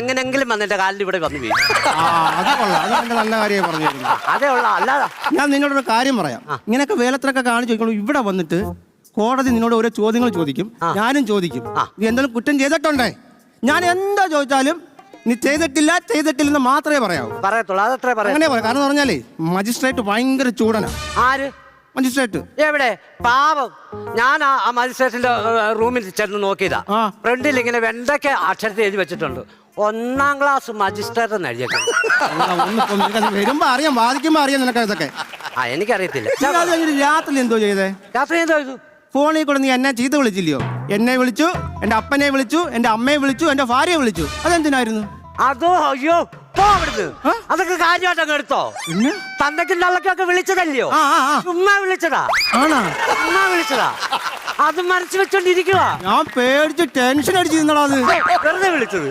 എങ്ങനെങ്കിലും വന്ന് എന്റെ കാലിൽ ഇവിടെ വന്ന് വീഴും. അത് കൊള്ളാം, അത് നല്ല നല്ല കാര്യം പറഞ്ഞിരുന്നു. അതേ ഉള്ള അല്ലാതെ ഞാൻ നിന്നോടൊരു കാര്യം പറയാം. ഇങ്ങനെയൊക്കെ വേലത്തിലൊക്കെ കാണിച്ചു ചോദിക്കണം. ഇവിടെ വന്നിട്ട് കോടതി നിന്നോട് ഓരോ ചോദ്യങ്ങൾ ചോദിക്കും, ഞാനും ചോദിക്കും. നീ എന്തെങ്കിലും കുറ്റം ചെയ്തിട്ടുണ്ടേ, ഞാൻ എന്താ ചോദിച്ചാലും നീ ചെയ്തിട്ടില്ലെന്ന് മാത്രമേ പറയാവൂ. പറയത്തുള്ളൂ. അതത്രേ പറയാം. അങ്ങനെ പറയാം. കാരണം പറഞ്ഞാലേ മജിസ്ട്രേറ്റ് ഭയങ്കര ചൂടനാ. ആര് മജിസ്ട്രേറ്റ്? എവിടെ പാവം. ഞാൻ ആ മജിസ്ട്രേറ്റിന്റെ റൂമിൽ ചെന്ന് നോക്കിയതാ. ഫ്രണ്ടിൽ ഇങ്ങനെ വെണ്ടയ്ക്ക് അക്ഷരത്തിൽ എഴുതി വെച്ചിട്ടുണ്ട്, 1ാം ക്ലാസ് മജിസ്ട്രേറ്റ് എന്ന് എഴുതിയേക്കുന്നു. വരുമ്പോ അറിയാം, വാദിക്കുമ്പോ അറിയാം നിനക്ക് ഇതൊക്കെ. എനിക്കറിയത്തില്ല. രാത്രി എന്തോ ചെയ്തേ? രാത്രി എന്തോ ചെയ്തു? ഫോണിൽ കൂടെ നീ എന്നെ ചീത്ത വിളിച്ചില്ലയോ? എന്നെ വിളിച്ചു, എന്റെ അപ്പനെ വിളിച്ചു, എന്റെ അമ്മയെ വിളിച്ചു, എന്റെ ഭാര്യയെ വിളിച്ചു. അതെന്തിനായിരുന്നു? അതോ അയ്യോ അവിടുന്ന് അതൊക്കെ കാര്യമായിട്ടൊക്കെ എടുത്തോ? പിന്നെ തന്തയ്ക്കും തള്ളക്കൊക്കെ വിളിച്ചതല്ലയോ? ചുമ്മാ വിളിച്ചതാ. ചുമ്മാ വിളിച്ചതാ. അത് മനസ്സ് വെച്ചോണ്ടിരിക്കുക. ഞാൻ പേടിച്ച് ടെൻഷൻ അടിച്ച് നിന്നടാ. അത് വെറുതെ വിളിച്ചത്.